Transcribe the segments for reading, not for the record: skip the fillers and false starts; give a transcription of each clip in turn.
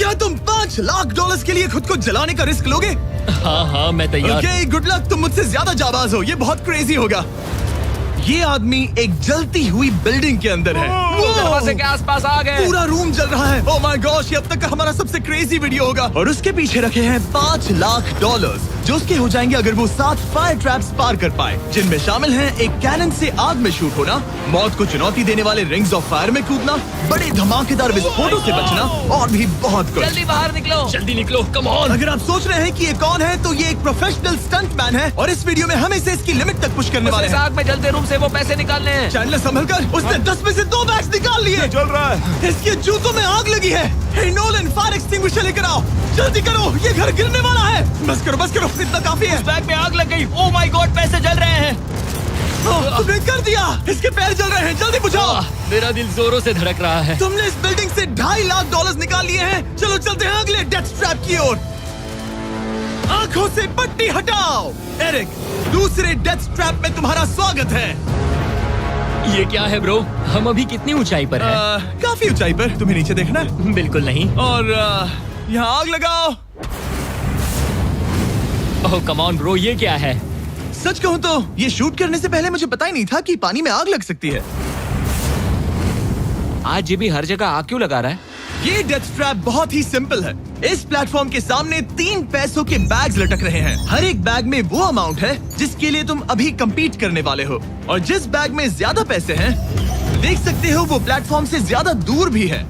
क्या तुम $5 लाख के लिए खुद को जलाने का रिस्क लोगे? हाँ मैं तैयार। Okay, good luck. तुम मुझसे ज्यादा जाबाज हो, ये बहुत क्रेजी होगा। ये आदमी एक जलती हुई बिल्डिंग के अंदर है। दरवाजे के आसपास आ गए। पूरा रूम जल रहा है। ओह माय गॉश, ये अब तक का हमारा सबसे क्रेजी वीडियो होगा। और उसके पीछे रखे हैं $5 लाख, जो उसके हो जाएंगे अगर वो 7 फायर ट्रैप्स पार कर पाए, जिनमें शामिल हैं एक कैनन से आग में शूट होना, मौत को चुनौती देने वाले रिंग्स ऑफ फायर में कूदना, बड़े धमाकेदार विस्फोटों से बचना और भी बहुत कुछ। जल्दी बाहर निकलो। जल्दी निकलो, कम ऑन। अगर आप सोच रहे हैं कि ये कौन है, तो ये एक प्रोफेशनल स्टंट मैन है और इस वीडियो में हम इसे इसकी लिमिट तक पुश करने वाले इस हैं। आग में जलते रूम से वो पैसे निकालने हैं। चैनल संभल कर, उसने 10 में से 2 बैग्स निकाल लिए। चल रहा है। इसके जूतों में आग लगी है। हे नोलन, फायर एक्सटिंग्विशर लेकर आओ, जल्दी करो, ये घर गिरने वाला है। बस करो, इतना काफी है। उस बैग में आग लग गई। ओह माय गॉड, पैसे जल रहे हैं। तुमने कर दिया। इसके पैर जल रहे हैं, जल्दी बुझाओ। मेरा दिल जोरों से धड़क रहा है। तुमने इस बिल्डिंग से $2.5 लाख निकाल लिए हैं। चलो चलते हैं अगले डेथ ट्रैप की ओर। आंखों से पट्टी हटाओ। एरिक, दूसरे डेथ ट्रैप में तुम्हारा स्वागत है। ये क्या है ब्रो? हम अभी कितनी ऊंचाई पर हैं? काफी ऊंचाई पर। तुम्हें नीचे देखना है? बिल्कुल नहीं। और यहाँ आग लगाओ। ओह कम ऑन ब्रो, ये क्या है? सच कहूँ तो ये शूट करने से पहले मुझे पता ही नहीं था कि पानी में आग लग सकती है। आज ये भी हर जगह आग क्यों लगा रहा है? ये डेथ ट्रैप बहुत ही सिंपल है। इस प्लेटफॉर्म के सामने 3 पैसों के बैग्स लटक रहे हैं। हर एक बैग में वो अमाउंट है जिसके लिए तुम अभी compete करने वाले हो, और जिस बैग में ज्यादा पैसे हैं, देख सकते हो वो प्लेटफॉर्म से ज्यादा दूर भी है।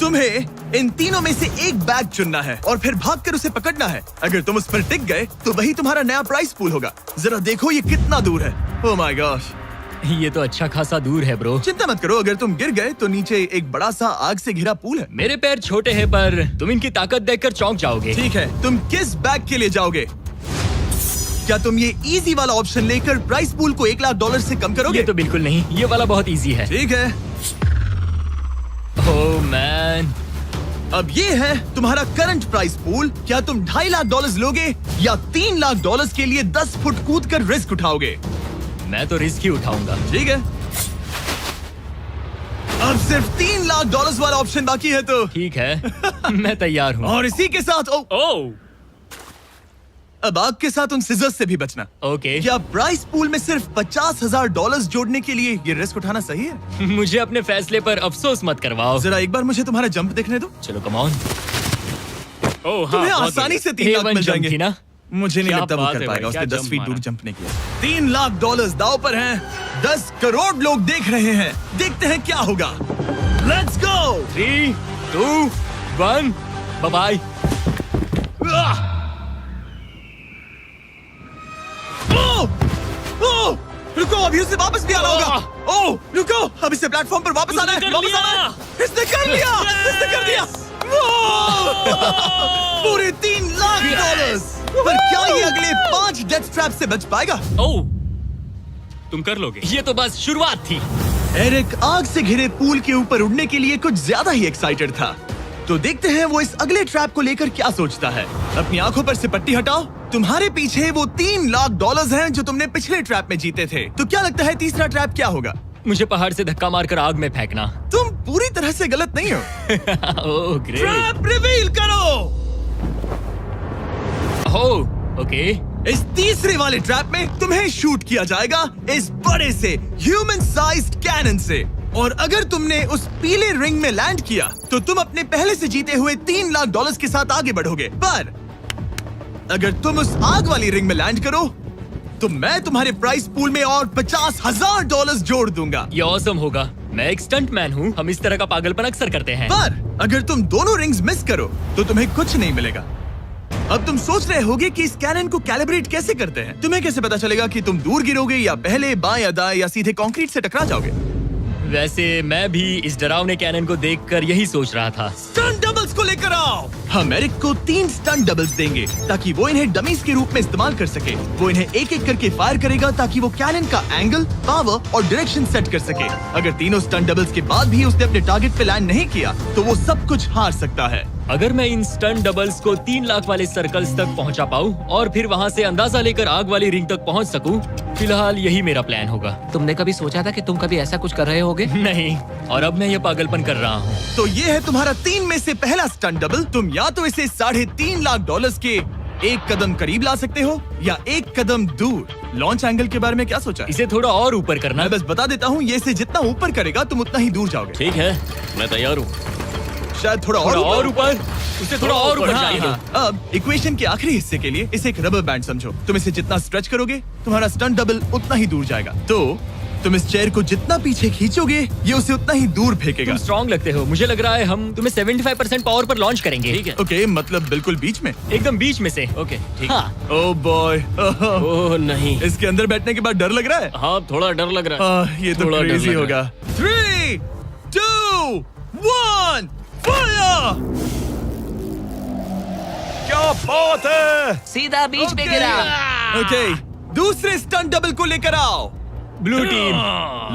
तुम्हें इन तीनों में से एक बैग चुनना है और फिर भागकर उसे पकड़ना है। अगर तुम उस पर टिक गए तो वही तुम्हारा नया प्राइस पूल होगा। जरा देखो ये कितना दूर है। ओह माय गॉश, ये तो अच्छा खासा दूर है ब्रो। चिंता मत करो, अगर तुम गिर गए तो नीचे एक बड़ा सा आग से घिरा पूल है। मेरे पैर छोटे हैं पर तुम इनकी ताकत देखकर चौंक जाओगे। ठीक है, तुम किस बैग के लिए जाओगे? क्या तुम ये इजी वाला ऑप्शन लेकर प्राइस पूल को $1 लाख से कम करोगे? ये तो बिल्कुल नहीं, ये वाला बहुत इजी है। ठीक है, ओह मैन। अब ये है तुम्हारा करंट प्राइस पूल। क्या तुम $2.5 लाख लोगे या $3 लाख के लिए 10 फुट कूद कर रिस्क उठाओगे? मैं तो रिस्क ही उठाऊंगा। ठीक है, अब सिर्फ $3 लाख वाला ऑप्शन बाकी है तो ठीक है मैं तैयार हूँ। और इसी के साथ ओह अब आग के साथ उन सिजर्स से भी बचना। ओके। क्या प्राइस पूल में सिर्फ $50,000 जोड़ने के लिए ये रिस्क उठाना सही है? मुझे अपने फैसले पर अफसोस मत करवाओ। जरा एक बार मुझे तुम्हारा जंप देखने दो। चलो कम ऑन। ओह तुम्हें आसानी से 3 लाख मिल जाएंगे। थी ना? मुझे नहीं क्या लगता वो बात कर है पाएगा। भाई, उसने क्या 10 फीट जंप दूर मारा। जंप नहीं किया। $3 लाख दाव पर हैं। 10 करोड़ लोग देख रहे हैं। देखते हैं क्या होगा। Let's go. 3, 2, 1, bye bye. रुको, अभी उसे वापस भी आना होगा। ओह रुको, अब इसे प्लेटफॉर्म पर वापस आना है। वापस आना है। इसने कर लिया। इसने कर दिया। पूरे $3 लाख। पर क्या ये अगले 5 डेथ ट्रैप से बच पाएगा? ओह तुम कर लोगे। ये तो बस शुरुआत थी। एरिक आग से घिरे पूल के ऊपर उड़ने के लिए कुछ ज्यादा ही एक्साइटेड था। तो देखते हैं वो इस अगले ट्रैप को लेकर क्या सोचता है। अपनी आंखों पर से पट्टी हटाओ। तुम्हारे पीछे वो $3 लाख हैं जो तुमने पिछले ट्रैप में जीते थे। तो क्या लगता है तीसरा ट्रैप क्या होगा? मुझे पहाड़ से धक्का मारकर आग में फेंकना। तुम पूरी तरह से गलत नहीं हो। Oh great. ट्रैप रिवील करो। Oh okay. इस तीसरे वाले ट्रैप में तुम्हें शूट किया जाएगा इस बड़े से ह्यूमन साइज्ड कैनन से, और अगर तुमने उस पीले रिंग में लैंड किया तो तुम अपने पहले से जीते हुए $3 लाख के साथ आगे बढ़ोगे। पर अगर तुम उस आग वाली रिंग में लैंड करो तो मैं तुम्हारे प्राइस पूल में और $50,000 जोड़ दूंगा। ये ऑसम होगा। मैं एक स्टंट मैन हूँ, हम इस तरह का पागलपन अक्सर करते हैं। पर अगर तुम दोनों रिंग्स मिस करो तो तुम्हें कुछ नहीं मिलेगा। अब तुम सोच रहे होगे कि इस कैनन को कैलिब्रेट कैसे करते हैं। तुम्हें कैसे पता चलेगा कि तुम दूर गिरोगे या पहले बाएं या दाएं या सीधे कंक्रीट से टकरा जाओगे? वैसे मैं भी इस डरावने कैनन को देखकर यही सोच रहा था। स्टंट डबल्स को लेकर आओ। हम एरिक को 3 स्टंट डबल्स देंगे ताकि वो इन्हें डमीज के रूप में इस्तेमाल कर सके। वो इन्हें एक एक करके फायर करेगा ताकि वो कैनन का एंगल, पावर और डायरेक्शन सेट कर सके। अगर तीनों स्टंट डबल्स के बाद भी उसने अपने टारगेट पे लैंड नहीं किया तो वो सब कुछ हार सकता है। अगर मैं इन स्टंट डबल्स को 3 लाख वाले सर्कल्स तक पहुंचा पाऊं और फिर वहां से अंदाजा लेकर आग वाली रिंग तक पहुंच सकूं, फिलहाल यही मेरा प्लान होगा। तुमने कभी सोचा था कि तुम कभी ऐसा कुछ कर रहे होगे? नहीं, और अब मैं ये पागलपन कर रहा हूँ। तो ये है तुम्हारा 3 में से पहला स्टंट डबल। तुम या तो इसे $3.5 लाख के एक कदम करीब ला सकते हो या एक कदम दूर। लॉन्च एंगल के बारे में क्या सोचा है? इसे थोड़ा और ऊपर करना। मैं बस बता देता हूँ, ये इसे जितना ऊपर करेगा तुम उतना ही दूर जाओगे। ठीक है, मैं तैयार हूँ। शायद थोड़ा और ऊपर। उसे थोड़ा और ऊपर हाँ, चाहिए। हाँ। अब इक्वेशन के आखिरी हिस्से के लिए इसे एक रबर बैंड समझो। तुम इसे जितना स्ट्रेच करोगे तुम्हारा स्टंट डबल उतना ही दूर जाएगा। तो तुम इस चेयर को जितना पीछे खींचोगे ये उसे उतना ही दूर फेंकेगा। तुम स्ट्रॉन्ग लगते हो। मुझे लग रहा है हम तुम्हें 75% पावर पर लॉन्च करेंगे। ठीक है। ओके, मतलब बिल्कुल बीच में। एकदम बीच में से। ओके, ठीक। हाँ। ओह बॉय, ओह नहीं, इसके अंदर बैठने के बाद डर लग रहा है। हाँ थोड़ा डर लग रहा है। ये तो थोड़ा डर क्रेजी लग होगा। 3, 2, 1, फायर! क्या बात है! सीधा बीच में गिरा। ओके, दूसरे स्टंट डबल को लेकर आओ। Blue team.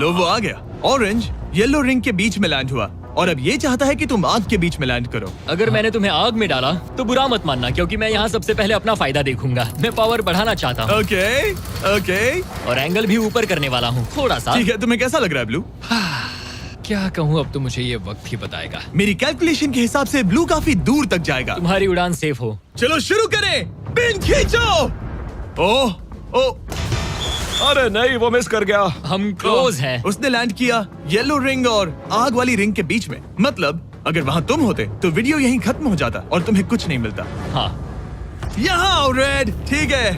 लो, वो आ गया। ऑरेंज येलो रिंग के बीच में लैंड हुआ और अब ये चाहता है कि तुम आग के बीच में लैंड करो। अगर मैंने तुम्हें आग में डाला तो बुरा मत मानना, क्योंकि मैं यहाँ सबसे पहले अपना फायदा देखूंगा। मैं पावर बढ़ाना चाहता हूँ। ओके, ओके, और एंगल भी ऊपर करने वाला हूँ थोड़ा सा। ठीक है। तुम्हें कैसा लग रहा है ब्लू? क्या कहूँ, अब तो मुझे ये वक्त ही बताएगा। मेरी कैलकुलेशन के हिसाब से ब्लू काफी दूर तक जाएगा। तुम्हारी उड़ान सेफ हो। चलो शुरू करें। पिन खींचो। ओह, ओह, अरे नहीं, वो मिस कर गया। हम क्लोज हैं। उसने लैंड किया येलो रिंग और आग वाली रिंग के बीच में। मतलब अगर वहाँ तुम होते तो वीडियो यहीं खत्म हो जाता और तुम्हें कुछ नहीं मिलता। हाँ। यहाँ आओ रेड। ठीक है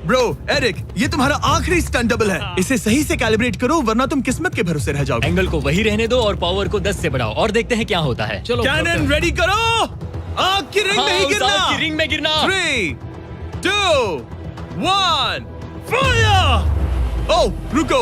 ब्रो, एरिक, ये तुम्हारा आखिरी स्टंट डबल है। इसे सही से कैलिब्रेट करो वरना तुम किस्मत के भरोसे रह जाओगे। एंगल को वही रहने दो और पावर को 10 से बढ़ाओ और देखते हैं क्या होता है। चलो कैनन रेडी करो। आग की रिंग में ही उस गिरना। आग की रिंग में गिरना। 3, 2, 1, फायर! ओह, रुको।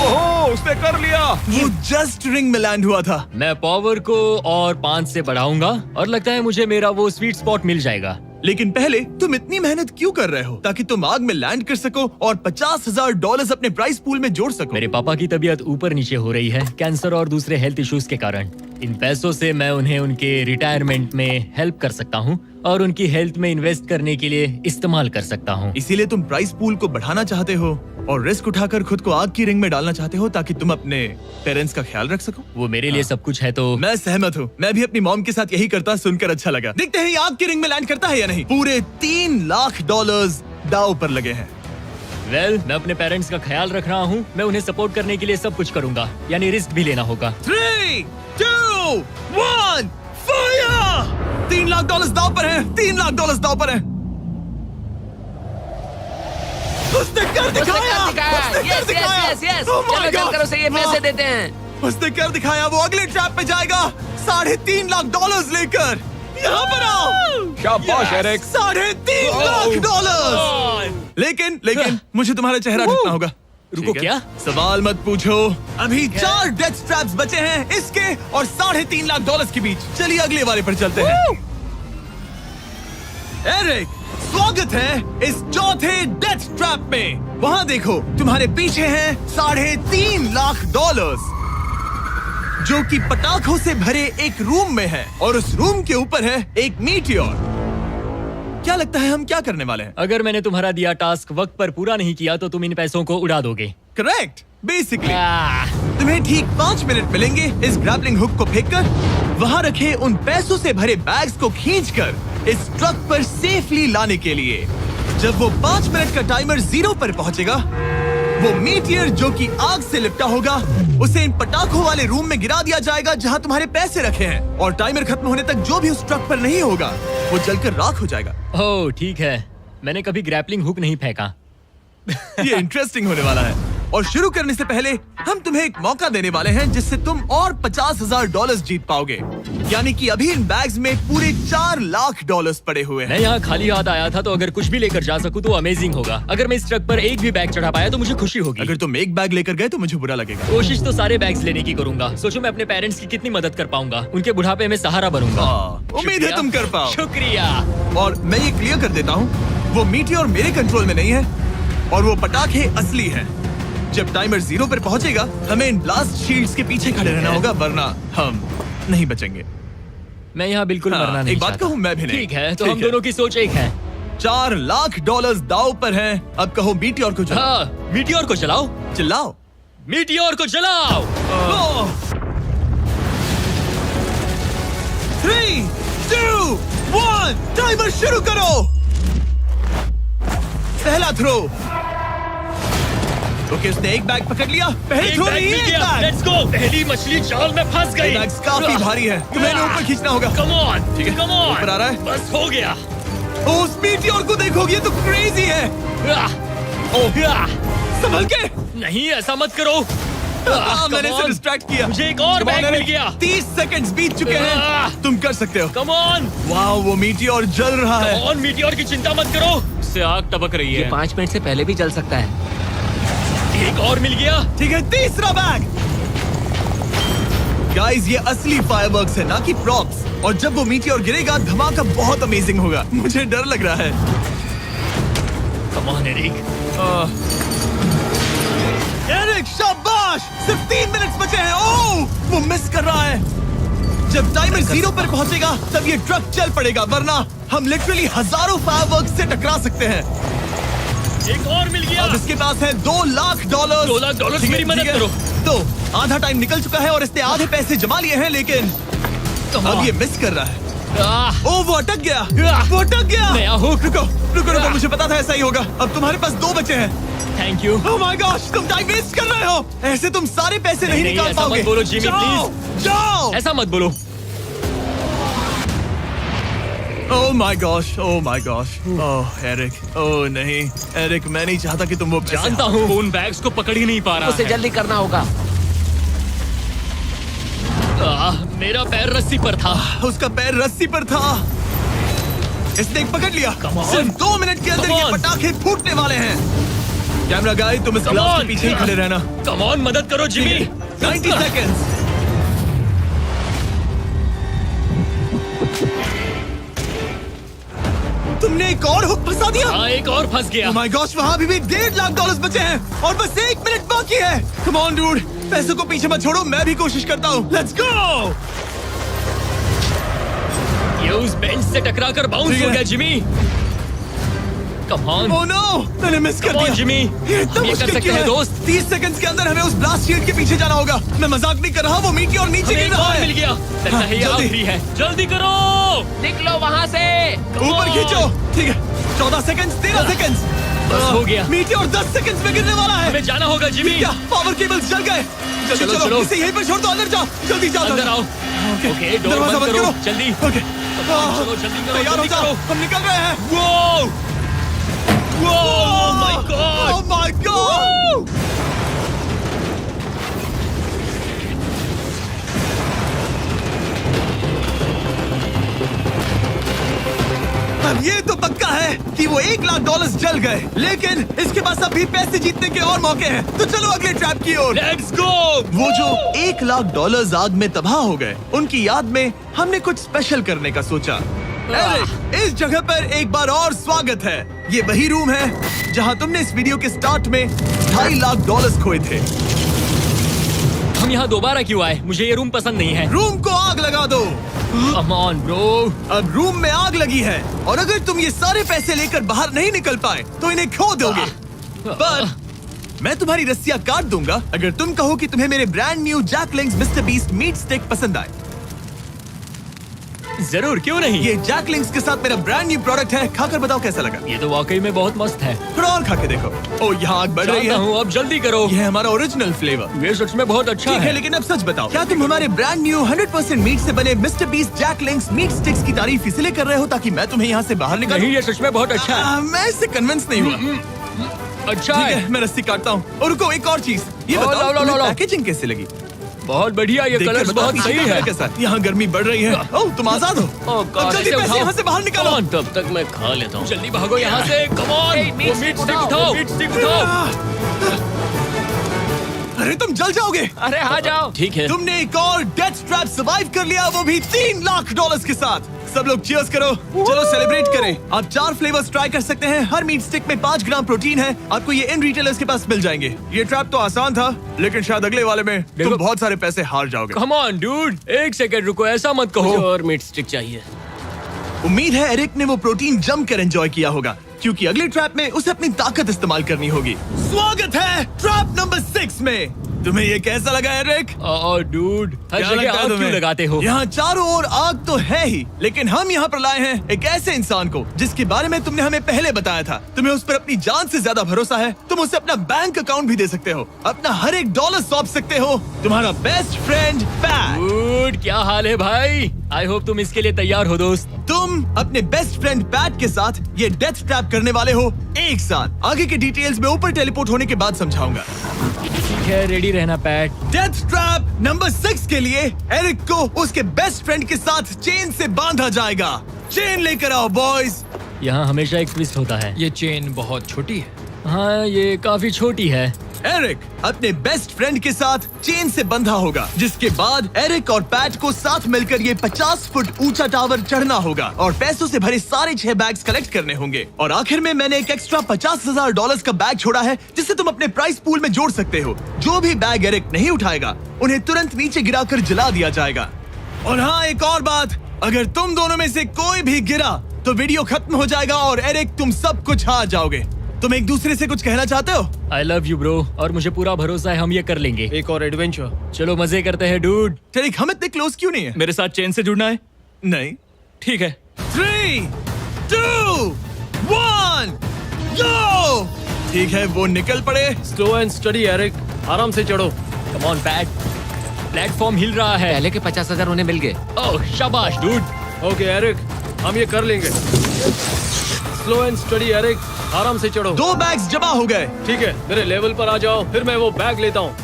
ओह, उसने कर लिया। वो जस्ट रिंग में लैंड हुआ था। मैं पावर को और 5 से बढ़ाऊंगा और लगता है मुझे मेरा वो स्वीट स्पॉट मिल जाएगा। लेकिन पहले तुम इतनी मेहनत क्यों कर रहे हो? ताकि तुम आग में लैंड कर सको और $50,000 अपने प्राइस पूल में जोड़ सको। मेरे पापा की तबीयत ऊपर नीचे हो रही है, कैंसर और दूसरे हेल्थ इश्यूज के कारण। इन पैसों से मैं उन्हें उनके रिटायरमेंट में हेल्प कर सकता हूँ और उनकी हेल्थ में इन्वेस्ट करने के लिए इस्तेमाल कर सकता हूँ। इसीलिए तुम प्राइस पूल को बढ़ाना चाहते हो और रिस्क उठाकर खुद को आग की रिंग में डालना चाहते हो ताकि तुम अपने पेरेंट्स का ख्याल रख सको। वो मेरे लिए सब कुछ है तो मैं सहमत हूँ। मैं भी अपनी मॉम के साथ यही करता, सुनकर अच्छा लगा। देखते हैं ये आग की रिंग में लैंड करता है या नहीं। पूरे $3 लाख दांव पर लगे हैं। मैं अपने पेरेंट्स का ख्याल रख रहा हूँ। मैं उन्हें सपोर्ट करने के लिए सब कुछ करूंगा, यानी रिस्क भी लेना होगा। 3, 2, 1, फायर! $3 लाख दांव पर है। $3 लाख दांव पर है। उसने कर दिखाया। Yes yes yes, Oh my चलो God! चल कर उसे ये पैसे देते हैं। उसने कर दिखाया। वो अगले ट्रैप पे जाएगा $3.5 लाख लेकर। यहाँ पर आओ। शाबाश एरिक। $3.5 लाख। लेकिन मुझे तुम्हारा चेहरा ढूंढना होगा। रुको, ठीक है? क्या? सवाल मत पूछो। अभी 4 डेथ ट्रैप्स बचे हैं, इसके और $3.5 लाख के बीच। चलिए अगले वाले पर चलते हैं। एरिक, स्वागत है इस चौथे डेथ ट्रैप में। वहाँ देखो, तुम्हारे पीछे हैं $3.5 लाख, जो कि पटाखों से भरे एक रूम में है और उस रूम के ऊपर है एक मीटियोर। क्या लगता है हम क्या करने वाले हैं? अगर मैंने तुम्हारा दिया टास्क वक्त पर पूरा नहीं किया तो तुम इन पैसों को उड़ा दोगे। करेक्ट। बेसिकली तुम्हें ठीक 5 मिनट मिलेंगे इस ग्रैपलिंग हुक को फेंककर वहाँ रखे उन पैसों से भरे बैग्स को खींचकर इस ट्रक पर सेफली लाने के लिए। जब वो 5 मिनट का टाइमर 0 पर पहुंचेगा, वो मीटियर जो कि आग से लिपटा होगा उसे इन पटाखों वाले रूम में गिरा दिया जाएगा जहां तुम्हारे पैसे रखे हैं। और टाइमर खत्म होने तक जो भी उस ट्रक पर नहीं होगा वो जलकर राख हो जाएगा। ओह ठीक है, मैंने कभी ग्रैपलिंग हुक नहीं फेंका। ये इंटरेस्टिंग होने वाला है। और शुरू करने से पहले हम तुम्हें एक मौका देने वाले हैं जिससे तुम और $50,000 जीत पाओगे। यानी कि अभी इन बैग्स में पूरे $4 लाख पड़े हुए हैं। मैं यहाँ खाली हाथ आया था, तो अगर कुछ भी लेकर जा सकूं तो अमेजिंग होगा। अगर मैं इस ट्रक पर एक भी बैग चढ़ा पाया तो मुझे खुशी होगी। अगर तुम एक बैग लेकर गए तो मुझे बुरा लगेगा। कोशिश तो सारे बैग्स लेने की करूंगा। सोचो मैं अपने पेरेंट्स की कितनी मदद कर पाऊंगा। उनके बुढ़ापे में सहारा बनूंगा। उम्मीद है तुम कर पाओ। शुक्रिया। और मैं ये क्लियर कर देता हूँ, वो मीटियोर मेरे कंट्रोल में नहीं है और वो पटाखे असली हैं। जब टाइमर 0 पर पहुंचेगा हमें इन ब्लास्ट शील्ड्स के पीछे खड़े रहना होगा, वरना हम नहीं बचेंगे। मैं यहाँ बिल्कुल हाँ, मरना नहीं एक बात चाहता। कहूँ, मैं भी नहीं। ठीक है, तो ठीक हम है। दोनों की सोच एक है। $4 लाख दाव पर हैं। अब कहो मीटियोर को जलाओ। हाँ, मीटियोर को चलाओ। चिल्लाओ। मीटियोर को चलाओ। 3, 2, 1 टाइमर शुरू करो। पहला थ्रो। ओके, उसने एक बैग पकड़ लिया। पहले थ्रो नहीं, एक बैग। Let's go. पहली मछली जाल में फंस गई। बैग्स काफी भारी है, तुम्हें इन्हें ऊपर खींचना होगा। कम ऑन, ठीक है, कम ऑन। ऊपर आ रहा है। बस हो गया। ओ, उस मीटियोर को देखोगे, ये तो क्रेजी है। संभल के। नहीं, ऐसा मत करो। मैंने इसे डिस्ट्रैक्ट किया। मुझे एक और बैग मिल गया। 30 सेकंड्स बीत चुके हैं। तुम कर सकते हो। कम ऑन, वाह, वो मीटियोर जल रहा है। Come on. मीटियोर की चिंता मत करो। इससे आग टपक रही ये है। 5 मिनट से पहले भी जल सकता है। एक और मिल गया। ठीक है, तीसरा बैग। गाइस, ये असली फायरवर्क्स है, ना कि प्रॉप्स। और जब वो मीटियोर गिरेगा, धमाका बहुत अमेजिंग होगा। मुझे डर लग रहा है। Come on Eric. एरिक, शाबाश! सिर्फ 3 मिनट्स बचे हैं। ओह, वो मिस कर रहा है। जब टाइमर 0 पर पहुंचेगा, तब ये ट्रक चल पड़ेगा, वरना हम लिटरली हजारों फायरवर्क्स से टकरा सकते हैं। एक और मिल गया। अब इसके पास है $2 लाख। $2 लाख ठीक है, मेरी मदद ठीक है। करो। तो आधा टाइम निकल चुका है और इसने आधे पैसे जमा लिए हैं, लेकिन अब ये मिस कर रहा है। ओह, वो अटक गया। वो अटक गया। नया हुक। रुको रुको रुको, मुझे पता था ऐसा ही होगा। अब तुम्हारे पास 2 बचे हैं। Thank you. Oh my gosh, तुम टाइम वेस्ट कर रहे हो। ऐसे तुम सारे पैसे नहीं नहीं, निकाल ऐसा पाओगे। मत बोलो, जिमी, जाओ, जाओ। ऐसा मत बोलो। Oh my gosh, oh my gosh. Oh Eric, oh नहीं एरिक, मैं नहीं चाहता कि तुम वो पैसे जानता हूँ, उन बैग्स को पकड़ ही नहीं पा रहा उसे है। जल्दी करना होगा। मेरा पैर रस्सी पर था। उसका पैर रस्सी पर था। इसने एक पकड़ लिया। Come on. सिर्फ 2 मिनट के अंदर Come ये on. पटाखे फूटने वाले हैं। कैमरा गाय, तुम इस Come ग्लास on. के पीछे ही खड़े रहना। कम ऑन, मदद करो जिमी। 90 सेकेंड्स। तुमने एक और हुक फंसा दिया। हाँ, एक और फंस गया। Oh my gosh, वहाँ अभी भी $1.5 लाख बचे हैं और बस 1 मिनट बाकी है। Come on, dude, पैसों को पीछे मत छोड़ो, मैं भी कोशिश करता हूँ। Let's go! ये उस बेंच से टकरा कर बाउंस ठीक हो है। गया Jimmy. Come on. Oh no, मैंने मिस कर Come on, दिया। जिमी। ये इतना हम ये कर मुश्किल सकते क्यों हैं, है? दोस्त। 30 सेकंड्स के अंदर हमें उस ब्लास्ट शील्ड के पीछे जाना होगा। मैं मजाक नहीं कर रहा, वो मीटियोर नीचे हमें गिर एक रहा और है। मिल गया। लगता हाँ, है ये जल्दी। आखिरी है। जल्दी करो। निकलो वहाँ से। ऊपर खींचो। ठीक है, 14 सेकंड्स, 13 सेकंड्स। बस हो गया। मीटियोर 10 सेकंड्स में गिरने वाला है। हमें जाना होगा जिमी। क्या पावर केबल्स जल गए? जल्दी चलो, चलो, चलो। इसे यहीं पर छोड़ दो, अंदर जाओ। जल्दी जाओ, अंदर आओ। ओके, ओके, डोर दरवाजा बंद करो। जल्दी। ओके, चलो, जल्दी करो, तैयार हो जल्दी जाओ, करो। हम निकल रहे हैं। वो oh my God. Oh my God! अब ये तो पक्का है कि वो $1 लाख जल गए, लेकिन इसके पास अभी पैसे जीतने के और मौके हैं। तो चलो अगले ट्रैप की ओर। Let's go. वो जो $1 लाख आग में तबाह हो गए, उनकी याद में हमने कुछ स्पेशल करने का सोचा। एरिक, इस जगह पर एक बार और स्वागत है। ये वही रूम है जहां तुमने इस वीडियो के स्टार्ट में $2.5 लाख खोए थे। हम यहाँ दोबारा क्यों आए? मुझे ये रूम पसंद नहीं है। रूम को आग लगा दो। Come on bro. अब रूम में आग लगी है और अगर तुम ये सारे पैसे लेकर बाहर नहीं निकल पाए तो इन्हें खो दोगे। पर मैं तुम्हारी रस्सियां काट दूंगा अगर तुम कहो कि तुम्हें मेरे brand new Jack Link's Mister Beast meat stick पसंद आए। जरूर, क्यों नहीं। ये जैकलिंग्स के साथ मेरा ब्रांड न्यू प्रोडक्ट है, खाकर बताओ कैसा लगा। ये तो वाकई में बहुत मस्त है। थोड़ा और खा के देखो। ओ, यहाँ आग बढ़ रही जानता है। हूँ, अब जल्दी करो। ये है हमारा ओरिजिनल फ्लेवर। ये सच में बहुत अच्छा ठीक है, है। लेकिन अब सच बताओ, क्या तुम हमारे ब्रांड न्यू 100% मीट से बने मिस्टर बीस्ट जैकलिंग्स मीट स्टिक्स की तारीफ इसलिए कर रहे हो ताकि मैं तुम्हें यहाँ से बाहर निकालूं? नहीं, ये सच में बहुत अच्छा है। मैं इससे कन्विंस नहीं हुआ। अच्छा ठीक है। है, मैं रस्सी काटता हूँ। और रुको, एक और चीज, ये लो, बताओ लो, लो, तुम्हें लो। पैकेजिंग कैसे लगी? बहुत बढ़िया, ये देखकर कलर्स बताओ बहुत पीछे सही कैमरा है। कैसा है? यहाँ गर्मी बढ़ रही है। ओह, तुम आजाद हो। अब जल्दी पैसे यहाँ से बाहर निकालो। Come on, तब तक मैं खा लेता हूँ। जल्दी भागो यहाँ से। Come on. Hey, meat वो मीट stick स्टिक उठाओ, उठाओ। मीट स्टिक उठाओ। अरे तुम जल जाओगे। अरे आ जाओ। ठीक है। तुमने एक और डेथ ट्रैप सर्वाइव कर लिया, वो भी $3 लाख के साथ। सब लोग चीयर्स करो। चलो सेलिब्रेट करें। आप 4 फ्लेवर्स ट्राई कर सकते हैं। हर मीट स्टिक में 5 ग्राम प्रोटीन है। आपको ये इन रिटेलर्स के पास मिल जाएंगे। ये ट्रैप तो आसान था, लेकिन शायद अगले वाले में तुम बहुत सारे पैसे हार जाओगे। कम ऑन डूड, एक सेकंड रुको, ऐसा मत कहो। और मीट स्टिक चाहिए। उम्मीद है एरिक ने वो प्रोटीन जमकर एंजॉय किया होगा, क्योंकि अगले ट्रैप में उसे अपनी ताकत इस्तेमाल करनी होगी। स्वागत है ट्रैप नंबर 6 में। तुम्हें ये कैसा लगा एरिक? डूड, हर क्या जगह लगता है आग क्यों तुम्हें? लगाते हो? यहाँ चारों ओर आग तो है ही, लेकिन हम यहाँ पर लाए हैं एक ऐसे इंसान को जिसके बारे में तुमने हमें पहले बताया था। तुम्हें उस पर अपनी जान से ज्यादा भरोसा है। तुम उसे अपना बैंक अकाउंट भी दे सकते हो, अपना हर एक डॉलर सौंप सकते हो। तुम्हारा बेस्ट फ्रेंड पैट। डूड, क्या हाल है भाई? आई होप तुम इसके लिए तैयार हो दोस्त। तुम अपने बेस्ट फ्रेंड पैट के साथ ये डेथ ट्रैप करने वाले हो एक साथ। आगे के डिटेल्स में ऊपर टेलीपोर्ट होने के बाद समझाऊंगा। ठीक है, रेडी रहना पैट। डेथ ट्रैप नंबर 6 के लिए एरिक को उसके बेस्ट फ्रेंड के साथ चेन से बांधा जाएगा। चेन लेकर आओ बॉयज। यहाँ हमेशा एक ट्विस्ट होता है। ये चेन बहुत छोटी है। हाँ, ये काफी छोटी है। एरिक अपने बेस्ट फ्रेंड के साथ चेन से बंधा होगा, जिसके बाद एरिक और पैट को साथ मिलकर ये 50 फुट ऊंचा टावर चढ़ना होगा और पैसों से भरे सारे 6 बैग्स कलेक्ट करने होंगे। और आखिर में मैंने एक एक्स्ट्रा $50,000 का बैग छोड़ा है, जिसे तुम अपने प्राइस पूल में जोड़ सकते हो। जो भी बैग एरिक नहीं उठाएगा, उन्हें तुरंत नीचे गिराकर जला दिया जाएगा। और हाँ, एक और बात, अगर तुम दोनों में से कोई भी गिरा तो वीडियो खत्म हो जाएगा और एरिक तुम सब कुछ हार जाओगे। तुम एक दूसरे से कुछ कहना चाहते हो? आई लव यू ब्रो, और मुझे पूरा भरोसा है हम ये कर लेंगे। एक और एडवेंचर। चलो मजे करते हैं डूड। टेरिक, हम इतने क्लोज क्यों नहीं है? मेरे साथ चेन से जुड़ना है? नहीं। ठीक है। 3, 2, 1, go! ठीक है, वो निकल पड़े। स्लो एंड स्टडी एरिक, आराम से चढ़ो। कम ऑन पैट, प्लेटफॉर्म हिल रहा है। पहले के 50,000 उन्हें मिल गए। ओह शाबाश डूड। ओके एरिक, हम ये कर लेंगे। स्लो एंड स्टडी एरिक, आराम से चढ़ो। 2 बैग्स जमा हो गए। ठीक है, मेरे लेवल पर आ जाओ, फिर मैं वो बैग लेता हूँ।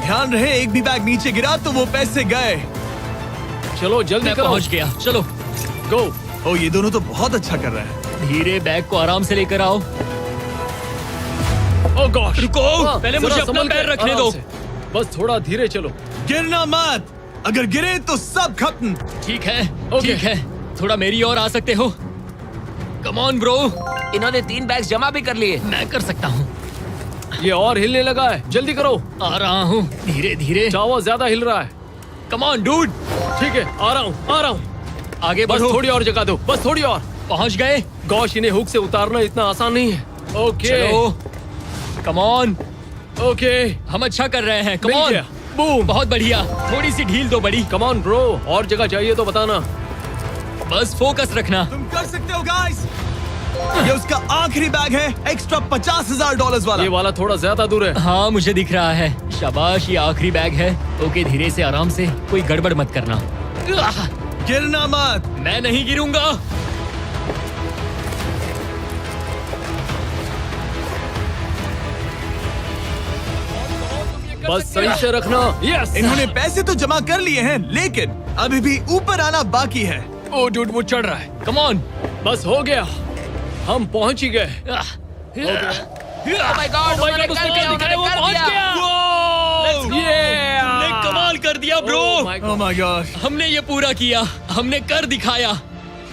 ध्यान रहे, एक भी बैग नीचे गिरा तो वो पैसे गए। चलो जल्दी मैं करो। पहुंच गया, चलो। गो। ओ, ये दोनों तो बहुत अच्छा कर रहे हैं। धीरे बैग को आराम से लेकर आओ। ओह गॉश, रुको, पहले मुझे अपना पैर रखने दो। बस थोड़ा धीरे चलो। गिरना मत, अगर गिरे तो सब खत्म। ठीक है, ओके। ठीक है, थोड़ा मेरी ओर आ सकते हो? Come on bro. इन्होंने 3 बैग जमा भी कर लिए। मैं कर सकता हूँ। ये और हिलने लगा है, जल्दी करो। आ रहा हूँ, धीरे धीरे। टावर ज्यादा हिल रहा है। Come on dude. ठीक है, आ रहा हूँ, आ रहा हूँ। आगे बस बढ़ो। थोड़ी और जगह दो, बस थोड़ी और। पहुंच गए। गॉश, इन्हें हुक से उतारना इतना आसान नहीं है। ओके, चलो, कम ऑन। ओके, हम अच्छा कर रहे हैं। कम मिल ऑन। गया। बूम। बहुत बढ़िया, थोड़ी सी ढील दो बड़ी। कम ऑन ब्रो, और जगह चाहिए तो बताना। बस फोकस रखना। तुम कर सकते हो गाइस। ये उसका आखिरी बैग है, एक्स्ट्रा $50,000 वाला। ये वाला थोड़ा ज्यादा दूर है। हाँ, मुझे दिख रहा है। शाबाश, ये आखिरी बैग है। ओके, धीरे से, आराम से, कोई गड़बड़ मत करना। गिरना मत। मैं नहीं गिरूंगा। बस सही से रखना। यस। इन्होंने पैसे तो जमा कर लिए हैं, लेकिन अभी भी ऊपर आना बाकी है। ओ डूड, वो चढ़ रहा है। Come on. बस हो गया, हम पहुंच ही गए। Oh my God, उन्होंने कर दिया, उन्होंने वो कर पहुंच दिया। गया। Let's go! Yeah! हमने कमाल कर दिया bro. Oh my God. Oh my gosh! हमने ये पूरा किया, हमने कर दिखाया।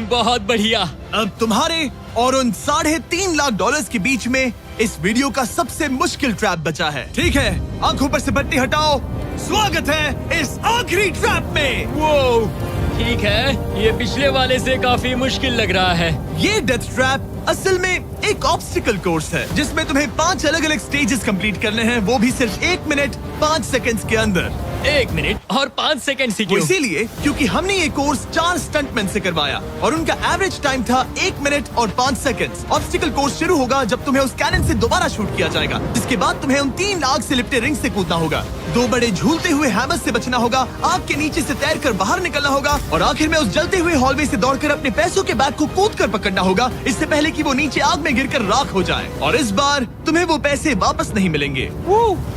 बहुत बढ़िया। अब तुम्हारे और उन $3.5 लाख के बीच में इस वीडियो का सबसे मुश्किल ट्रैप बचा है। ठीक है, आंखों पर से पट्टी हटाओ। स्वागत है इस आखिरी ट्रैप में। वो ठीक है, ये पिछले वाले से काफी मुश्किल लग रहा है। ये डेथ ट्रैप असल में एक ऑब्स्टिकल कोर्स है, जिसमें तुम्हें 5 अलग अलग स्टेजेस कंप्लीट करने हैं, वो भी सिर्फ 1 मिनट 5 सेकंड्स के अंदर। 1 मिनट और 5 सेकंड ही वो क्यों? इसीलिए क्योंकि हमने ये कोर्स 4 स्टंटमैन से करवाया और उनका एवरेज टाइम था 1 मिनट और 5 सेकंड्स। ऑब्स्टिकल कोर्स शुरू होगा जब तुम्हें उस कैनन से दोबारा शूट किया जाएगा, जिसके बाद तुम्हें उन 3 आग से लिपटे रिंग से कूदना होगा, 2 बड़े झूलते हुए हैमर्स से बचना होगा, आग के नीचे से तैरकर बाहर निकलना होगा और आखिर में उस जलते हुए हॉलवे से दौड़कर अपने पैसों के बैग को कूदकर पकड़ना होगा, इससे पहले कि वो नीचे आग में गिरकर राख हो जाए। और इस बार तुम्हें वो पैसे वापस नहीं मिलेंगे।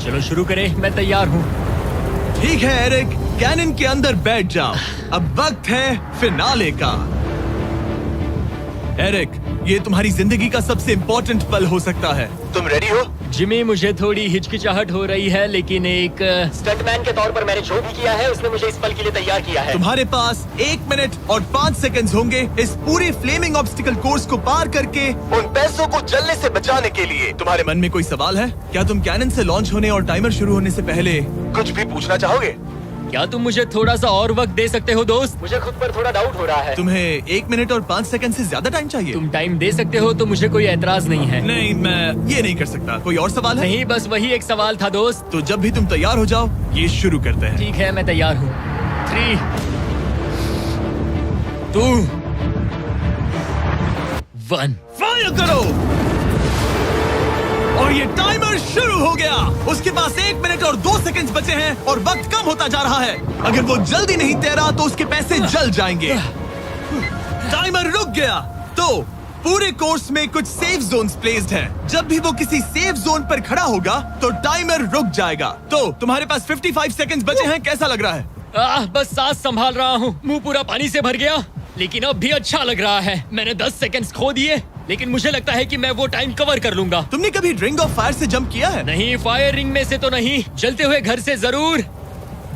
चलो शुरू करें, मैं तैयार हूँ। ठीक है एरिक, कैनन के अंदर बैठ जाओ। अब वक्त है फिनाले का। एरिक, ये तुम्हारी जिंदगी का सबसे इम्पोर्टेंट पल हो सकता है। तुम रेडी हो? जिमी, मुझे थोड़ी हिचकिचाहट हो रही है, लेकिन एक स्टंटमैन के तौर पर मैंने जो भी किया है उसने मुझे इस पल के लिए तैयार किया है। तुम्हारे पास 1 मिनट और 5 सेकंड्स होंगे इस पूरे फ्लेमिंग ऑब्स्टिकल कोर्स को पार करके उन पैसों को जलने से बचाने के लिए। तुम्हारे मन में कोई सवाल है? क्या तुम कैनन से लॉन्च होने और टाइमर शुरू होने से पहले कुछ भी पूछना चाहोगे? क्या तुम मुझे थोड़ा सा और वक्त दे सकते हो दोस्त? मुझे खुद पर थोड़ा डाउट हो रहा है। तुम्हें 1 मिनट और 5 सेकंड से ज्यादा टाइम चाहिए? तुम टाइम दे सकते हो तो मुझे कोई एतराज नहीं है। नहीं, मैं ये नहीं कर सकता। कोई और सवाल है? नहीं, बस वही एक सवाल था दोस्त। तो जब भी तुम तैयार हो जाओ, ये शुरू करते हैं। ठीक है, मैं तैयार हूँ। 3, 2, 1। फायर करो! और ये टाइमर शुरू हो गया। उसके पास 1 मिनट और 2 सेकंड्स बचे हैं और वक्त कम होता जा रहा है। अगर वो जल्दी नहीं तैरा तो उसके पैसे जल जाएंगे। टाइमर रुक गया। तो पूरे कोर्स में कुछ सेफ जोन्स प्लेस्ड हैं। जब भी वो किसी सेफ जोन पर खड़ा होगा तो टाइमर रुक जाएगा। तो तुम्हारे पास 55 सेकंड्स बचे हैं। कैसा लग रहा है? बस सांस संभाल रहा हूँ। मुंह पूरा पानी से भर गया, लेकिन अब भी अच्छा लग रहा है। मैंने 10 सेकंड्स खो दिए, लेकिन मुझे लगता है कि मैं वो टाइम कवर कर लूंगा। तुमने कभी रिंग ऑफ फायर से जंप किया है? नहीं, फायर रिंग में से तो नहीं, जलते हुए घर से जरूर।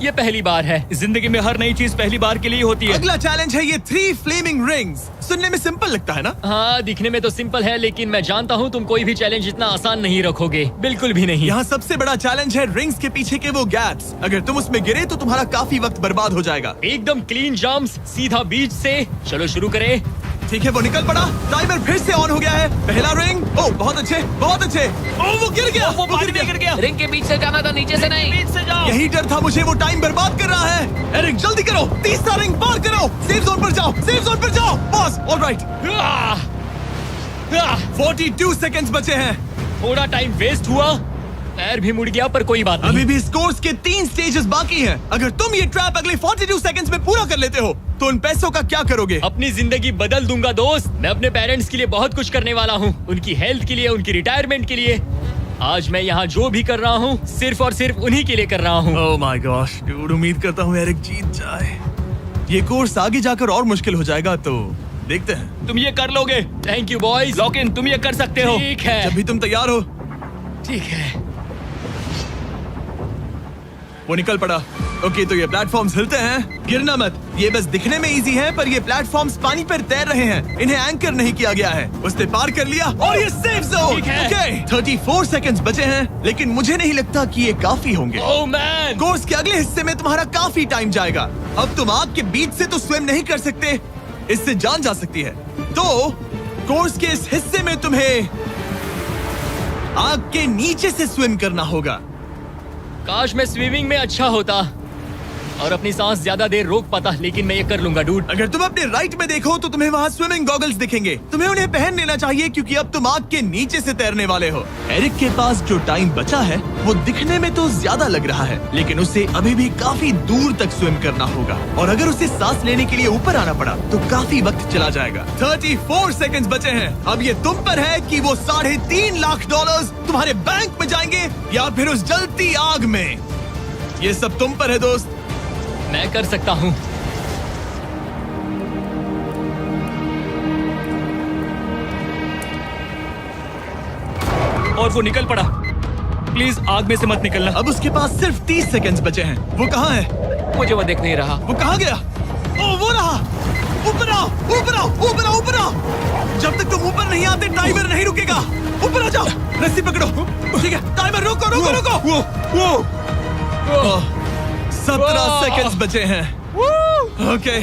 ये पहली बार है। जिंदगी में हर नई चीज पहली बार के लिए होती है। अगला चैलेंज है ये 3 फ्लेमिंग रिंग्स। सुनने में सिंपल लगता है ना? हाँ, दिखने में तो सिंपल है, लेकिन मैं जानता हूँ तुम कोई भी चैलेंज इतना आसान नहीं रखोगे। बिल्कुल भी नहीं। यहाँ सबसे बड़ा चैलेंज है रिंग्स के पीछे के वो गैप्स। अगर तुम उसमें गिरे तो तुम्हारा काफी वक्त बर्बाद हो जाएगा। एकदम क्लीन जंप्स, सीधा बीच से। चलो शुरू करें। ठीक है, वो निकल पड़ा। टाइमर फिर से ऑन हो गया है। पहला रिंग। ओह, बहुत अच्छे, बहुत अच्छे। ओह, वो गिर गया। वो पानी में गिर गया। रिंग के बीच से जाना था, नीचे से नहीं। बीच से जाओ। यही डर था मुझे, वो टाइम बर्बाद कर रहा है। एरिक, जल्दी करो। तीसरा रिंग पार करो। सेफ जोन पर जाओ, सेफ जोन पर जाओ। Boss, alright. 42 सेकंड्स बचे हैं। थोड़ा टाइम वेस्ट हुआ, पैर भी मुड़ गया, पर कोई बात नहीं। अभी भी इस कोर्स के 3 स्टेजेस बाकी हैं। अगर तुम ये ट्रैप अगले 42 सेकंड्स में पूरा कर लेते हो तो उन पैसों का क्या करोगे? अपनी जिंदगी बदल दूंगा दोस्त। मैं अपने पेरेंट्स के लिए बहुत कुछ करने वाला हूँ, उनकी हेल्थ के लिए, उनकी रिटायरमेंट के लिए। आज मैं यहाँ जो भी कर रहा हूँ सिर्फ और सिर्फ उन्हीं के लिए कर रहा हूँ। ओह माय गॉश डूड, उम्मीद करता हूँ एरिक जीत जाए। ये कोर्स आगे जाकर और मुश्किल हो जाएगा, तो देखते हैं। तुम ये कर लोगे। Thank you boys. Lock in, तुम ये कर सकते हो। ठीक है, जब भी तुम तैयार हो। ठीक है। वो निकल पड़ा। ओके, तो ये प्लेटफॉर्म्स हिलते हैं। गिरना मत। ये बस दिखने में इजी है, पर ये प्लेटफॉर्म्स पानी पर तैर रहे हैं। इन्हें एंकर नहीं किया गया है। उसने पार कर लिया और ये सेफ जोन। ठीक है। ओके, 34 सेकंड्स बचे हैं, लेकिन मुझे नहीं लगता कि ये काफी होंगे। ओह मैन, कोर्स के अगले हिस्से में तुम्हारा काफी टाइम जाएगा। अब तुम आग के बीच से तो स्विम नहीं कर सकते, इससे जान जा सकती है। तो कोर्स के इस हिस्से में तुम्हें आग के नीचे से स्विम करना होगा। काश मैं स्विमिंग में अच्छा होता और अपनी सांस ज्यादा देर रोक पाता, लेकिन मैं ये कर लूंगा डूड। अगर तुम अपने राइट में देखो तो तुम्हें वहाँ स्विमिंग गॉगल्स दिखेंगे। तुम्हें उन्हें पहन लेना चाहिए, क्योंकि अब तुम आग के नीचे से तैरने वाले हो। एरिक के पास जो टाइम बचा है वो दिखने में तो ज्यादा लग रहा है, लेकिन उसे अभी भी काफी दूर तक स्विम करना होगा। और अगर उसे सांस लेने के लिए ऊपर आना पड़ा तो काफी वक्त चला जाएगा। 34 सेकंड्स बचे हैं। अब ये तुम पर है कि वो $3.5 लाख तुम्हारे बैंक में जाएंगे या फिर उस जलती आग में। ये सब तुम पर है दोस्त। मैं कर सकता हूँ। और वो निकल पड़ा। प्लीज आग में से मत निकलना। अब उसके पास सिर्फ 30 सेकंड्स बचे हैं। वो कहाँ है? मुझे वो दिख नहीं रहा। वो कहाँ गया? ओ, वो रहा। ऊपर आओ, ऊपर आओ, ऊपर आओ, ऊपर आओ। जब तक तुम ऊपर नहीं आते टाइमर नहीं रुकेगा। ऊपर आ जाओ, रस्सी पकड़ो। ठीक है, टाइमर रोको, रोको, रोको। वो 17 सेकंड्स बचे हैं। ओके,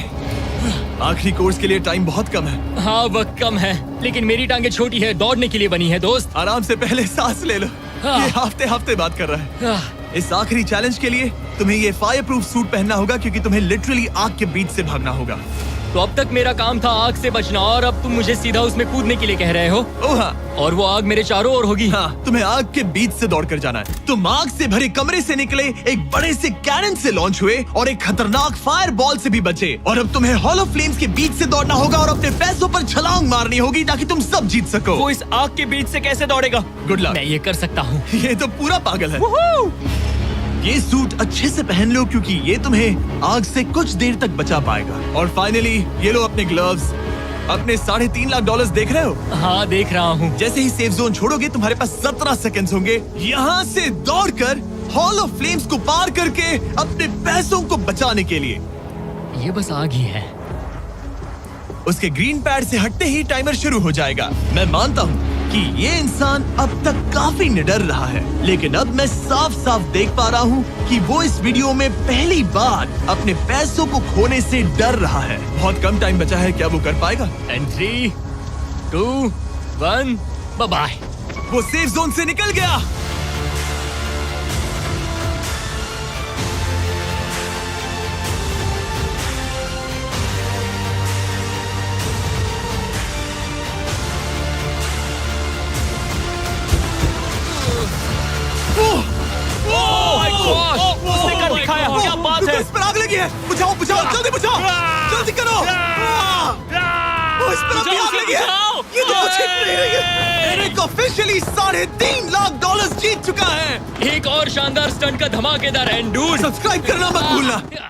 आखिरी कोर्स के लिए टाइम बहुत कम है। हाँ, वक्त कम है, लेकिन मेरी टांगे छोटी है, दौड़ने के लिए बनी है दोस्त। आराम से पहले सांस ले लो। ये हफ्ते हफ्ते बात कर रहा है। इस आखिरी चैलेंज के लिए तुम्हें ये फायर प्रूफ सूट पहनना होगा, क्योंकि तुम्हें लिटरली आग के बीच से भागना होगा। तो अब तक मेरा काम था आग से बचना, और अब तुम मुझे सीधा उसमें कूदने के लिए कह रहे हो। ओह हाँ, और वो आग मेरे चारों ओर होगी। हाँ, तुम्हें आग के बीच से दौड़ कर जाना है। तुम आग से भरे कमरे से निकले, एक बड़े से कैनन से लॉन्च हुए और एक खतरनाक फायर बॉल से भी बचे। और अब तुम्हें हॉलो फ्लेम्स के बीच से दौड़ना होगा और अपने पैसों पर छलांग मारनी होगी ताकि तुम सब जीत सको। वो इस आग के बीच से कैसे दौड़ेगा? Good luck. मैं ये कर सकता हूँ। ये तो पूरा पागल है। ये सूट अच्छे से पहन लो, क्योंकि ये तुम्हें आग से कुछ देर तक बचा पाएगा। और फाइनली ये लो अपने ग्लव्स। अपने $3.5 लाख देख रहे हो? हाँ, देख रहा हूँ। जैसे ही सेफ जोन छोड़ोगे तुम्हारे पास 17 सेकंड्स होंगे यहाँ से दौड़कर हॉल ऑफ फ्लेम्स को पार करके अपने पैसों को बचाने के लिए। ये बस आग ही है। उसके ग्रीन पैड से हटते ही टाइमर शुरू हो जाएगा। मैं मानता हूँ कि ये इंसान अब तक काफी निडर रहा है, लेकिन अब मैं साफ साफ देख पा रहा हूँ कि वो इस वीडियो में पहली बार अपने पैसों को खोने से डर रहा है। बहुत कम टाइम बचा है, क्या वो कर पाएगा? And 3, 2, 1, bye bye. वो सेफ जोन से निकल गया। उसने कर दिखाया। क्या बात है? इस पर आग लगी है। बुझाओ बुझाओ, जल्दी बुझाओ, जल्दी करो। इस पर अभी आग लगी है। ये तो कुछ हिट नहीं रही है। एरिक ऑफिशियली $3.5 लाख जीत चुका है। एक और शानदार स्टंट का धमाकेदार एंड डूड। सब्सक्राइब करना मत भूलना।